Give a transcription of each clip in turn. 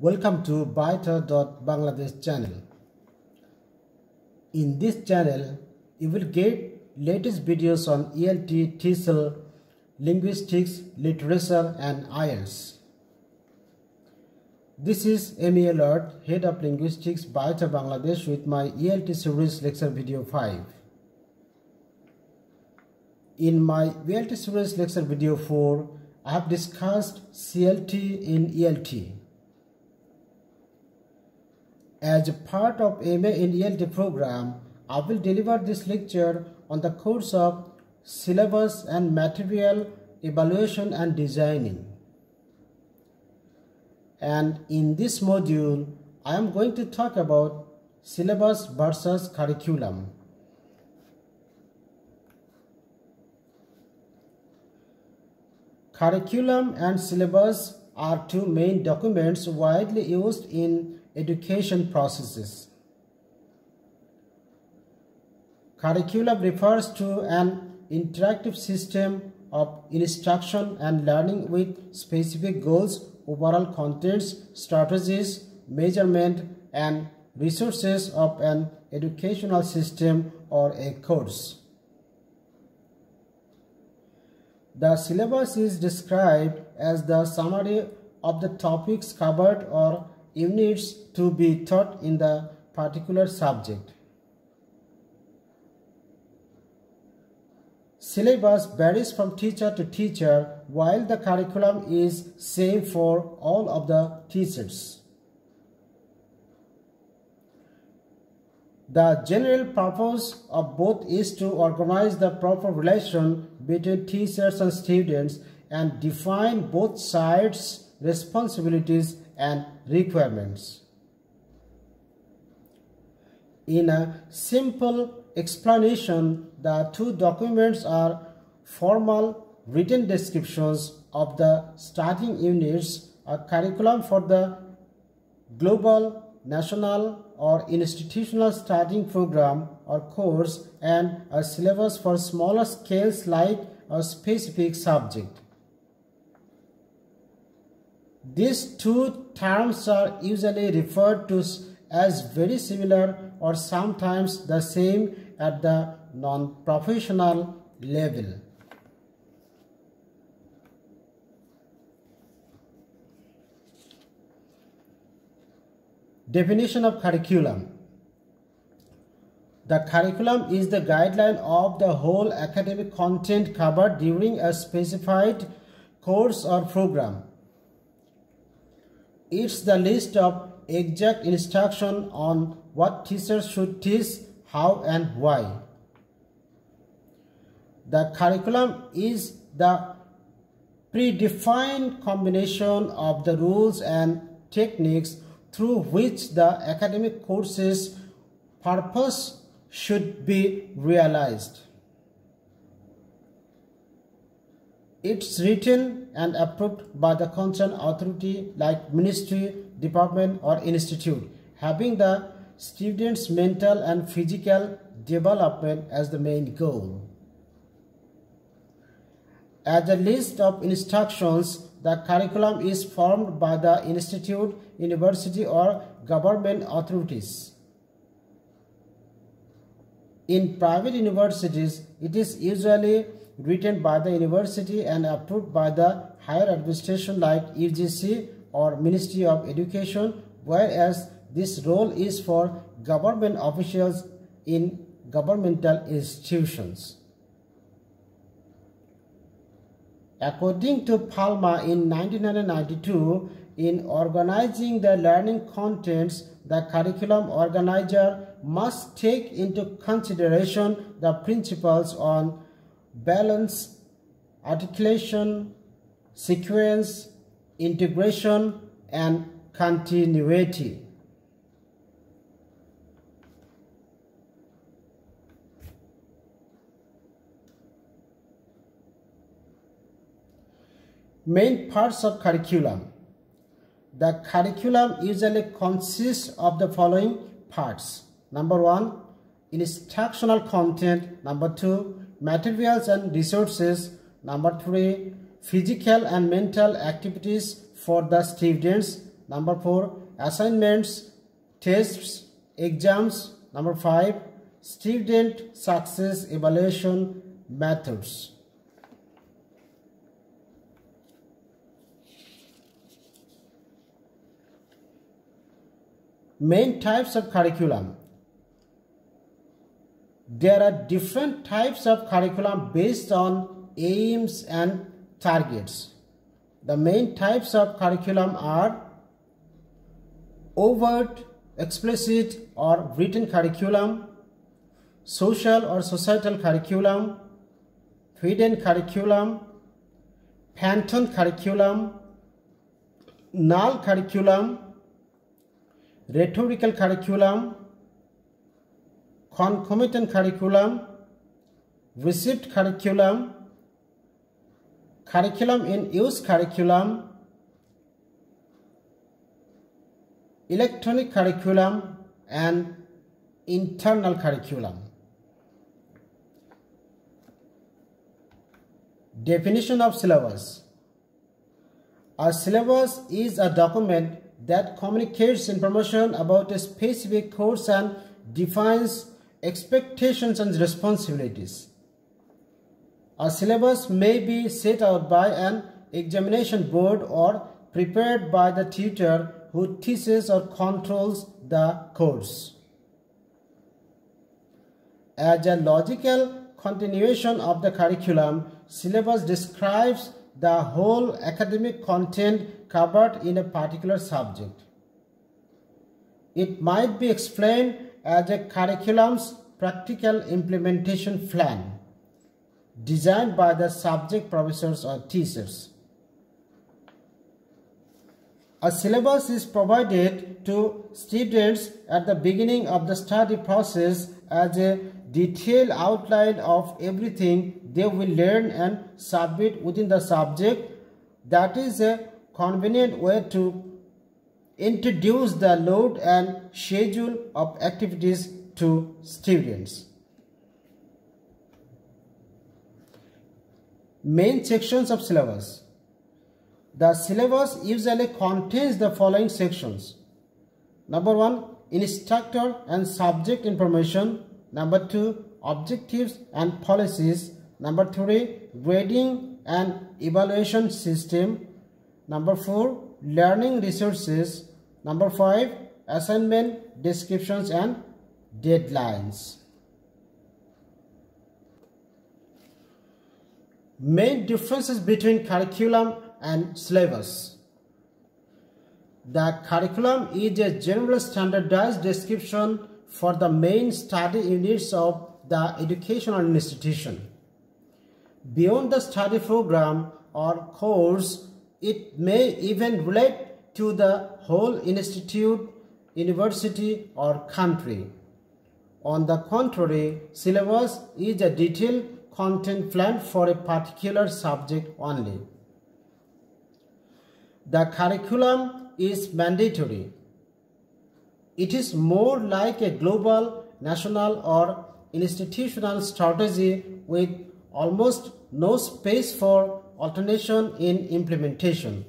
Welcome to Bangladesh channel. In this channel, you will get latest videos on ELT, TESOL, linguistics, literature and IELTS. This is Amy Alert, Head of Linguistics, BITA Bangladesh, with my ELT series lecture video 5. In my ELT series lecture video 4, I have discussed CLT in ELT. As a part of MA in ELT program, I will deliver this lecture on the course of syllabus and material evaluation and designing. And in this module, I am going to talk about syllabus versus curriculum. Curriculum and syllabus are two main documents widely used in education processes. Curriculum refers to an interactive system of instruction and learning with specific goals, overall contents, strategies, measurement, and resources of an educational system or a course. The syllabus is described as the summary of the topics covered or units to be taught in the particular subject. Syllabus varies from teacher to teacher, while the curriculum is same for all of the teachers. The general purpose of both is to organize the proper relation between teachers and students and define both sides' responsibilities and requirements. In a simple explanation, the two documents are formal written descriptions of the starting units, a curriculum for the global, national or institutional starting program or course, and a syllabus for smaller scales like a specific subject. These two terms are usually referred to as very similar or sometimes the same at the non-professional level. Definition of curriculum. The curriculum is the guideline of the whole academic content covered during a specified course or program. It's the list of exact instruction on what teachers should teach, how and why. The curriculum is the predefined combination of the rules and techniques through which the academic course's purpose should be realized. It's written and approved by the concerned authority like ministry, department or institute, having the student's mental and physical development as the main goal. As a list of instructions, the curriculum is formed by the institute, university or government authorities. In private universities, it is usually written by the university and approved by the higher administration like UGC or Ministry of Education, whereas this role is for government officials in governmental institutions. According to Palma in 1992, in organizing the learning contents, the curriculum organizer must take into consideration the principles on balance, articulation, sequence, integration, and continuity. Main parts of curriculum. The curriculum usually consists of the following parts. Number 1, instructional content. Number 2, materials and resources. Number 3, physical and mental activities for the students. Number 4, assignments, tests, exams. Number 5, student success evaluation methods. Main types of curriculum. There are different types of curriculum based on aims and targets. The main types of curriculum are overt, explicit or written curriculum, social or societal curriculum, hidden curriculum, phantom curriculum, null curriculum, rhetorical curriculum, concomitant curriculum, received curriculum, curriculum in use curriculum, electronic curriculum, and internal curriculum. Definition of syllabus. A syllabus is a document that communicates information about a specific course and defines expectations and responsibilities. A syllabus may be set out by an examination board or prepared by the tutor who teaches or controls the course. As a logical continuation of the curriculum, syllabus describes the whole academic content covered in a particular subject. It might be explained as a curriculum's practical implementation plan designed by the subject professors or teachers. A syllabus is provided to students at the beginning of the study process as a detailed outline of everything they will learn and submit within the subject. That is a convenient way to introduce the load and schedule of activities to students. Main sections of syllabus. The syllabus usually contains the following sections. Number 1, instructor and subject information. Number 2, objectives and policies. Number 3, grading and evaluation system. Number 4, learning resources. Number 5, assignment descriptions and deadlines. Main differences between curriculum and syllabus. The curriculum is a general standardized description for the main study units of the educational institution. Beyond the study program or course, it may even relate to the whole institute, university, or country. On the contrary, syllabus is a detailed content plan for a particular subject only. The curriculum is mandatory. It is more like a global, national, or institutional strategy with almost no space for alternation in implementation.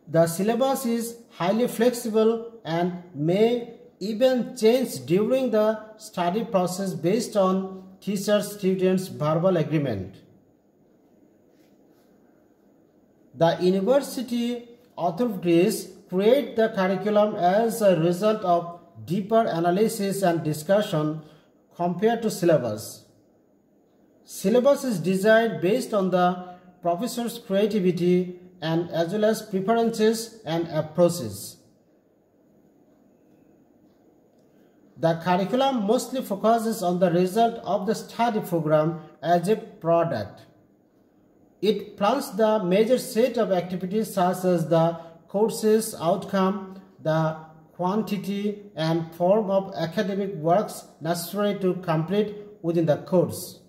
The syllabus is highly flexible and may even change during the study process based on teacher-students' verbal agreement. The university authorities create the curriculum as a result of deeper analysis and discussion compared to syllabus. Syllabus is designed based on the professor's creativity and as well as preferences and approaches. The curriculum mostly focuses on the result of the study program as a product. It plans the major set of activities such as the course's outcome, the quantity and form of academic works necessary to complete within the course.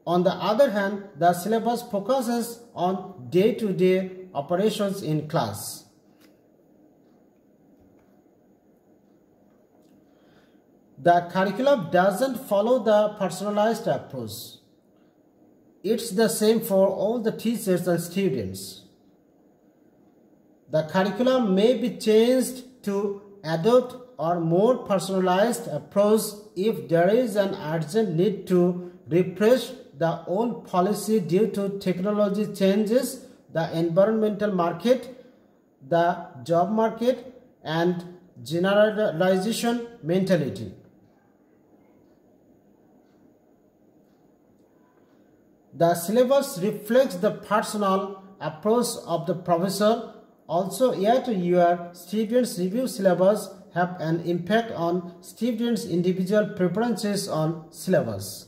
On the other hand, the syllabus focuses on day-to-day operations in class. The curriculum doesn't follow the personalized approach. It's the same for all the teachers and students. The curriculum may be changed to adopt a more personalized approach if there is an urgent need to refresh the old policy due to technology changes, the environmental market, the job market, and generalization mentality. The syllabus reflects the personal approach of the professor. Also, year-to-year, students' review syllabus have an impact on students' individual preferences on syllabus.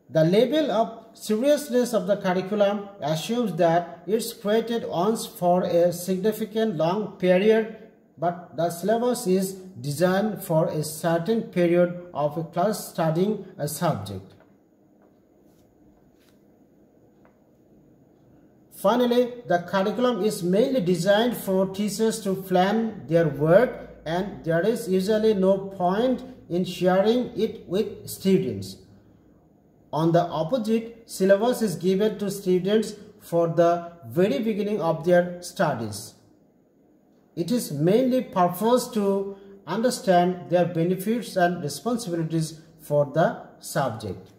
The level of seriousness of the curriculum assumes that it's created once for a significant long period, but the syllabus is designed for a certain period of a class studying a subject. Finally, the curriculum is mainly designed for teachers to plan their work, and there is usually no point in sharing it with students. On the opposite, syllabus is given to students for the very beginning of their studies. It is mainly purposed to understand their benefits and responsibilities for the subject.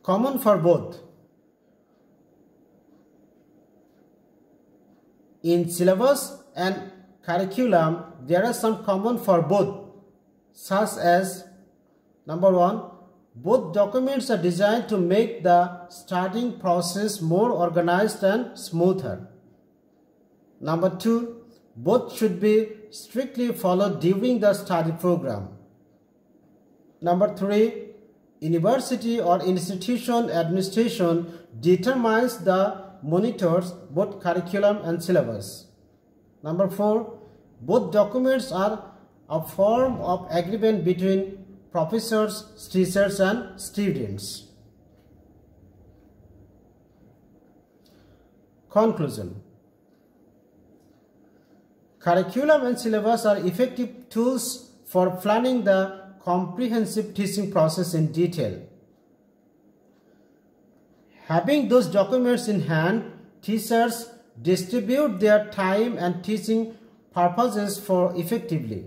Common for both. In syllabus and curriculum, there are some common for both, such as number 1, both documents are designed to make the studying process more organized and smoother. Number 2, both should be strictly followed during the study program. Number 3, university or institution administration determines the monitors both curriculum and syllabus. Number 4, both documents are a form of agreement between professors, teachers, and students. Conclusion. Curriculum and syllabus are effective tools for planning the comprehensive teaching process in detail. Having those documents in hand, teachers distribute their time and teaching purposes for effectively.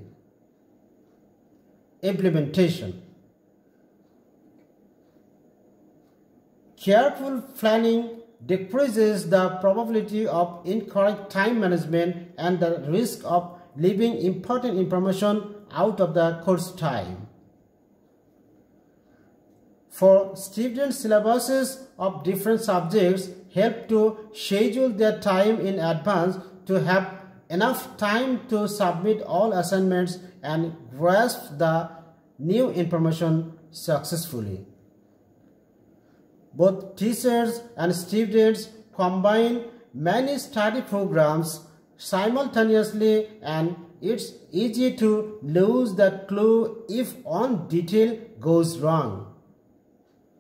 Implementation. Careful planning decreases the probability of incorrect time management and the risk of leaving important information out of the course time. For students, syllabuses of different subjects help to schedule their time in advance to have enough time to submit all assignments and grasp the new information successfully. Both teachers and students combine many study programs simultaneously, and it's easy to lose the clue if one detail goes wrong.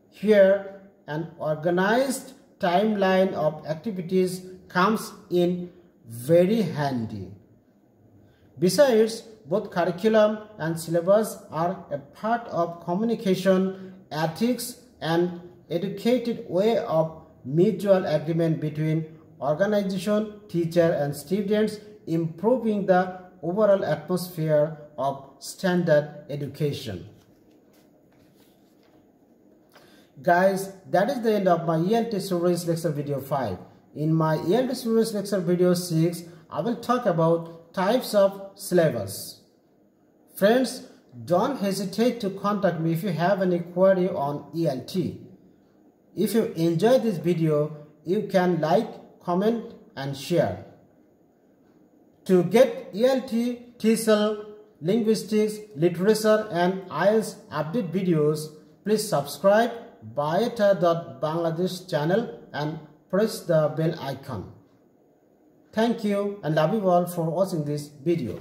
Here, an organized timeline of activities comes in very handy. Besides, both curriculum and syllabus are a part of communication, ethics, and educated way of mutual agreement between organization, teacher, and students, improving the overall atmosphere of standard education. Guys, that is the end of my ELT series lecture video 5. In my ELT series lecture video 6, I will talk about types of syllabus. Friends, don't hesitate to contact me if you have any query on ELT. If you enjoyed this video, you can like, comment, and share. To get ELT, TESOL, linguistics, literature, and IELTS update videos, please subscribe Byetta.Bangladesh channel and press the bell icon. Thank you and love you all for watching this video.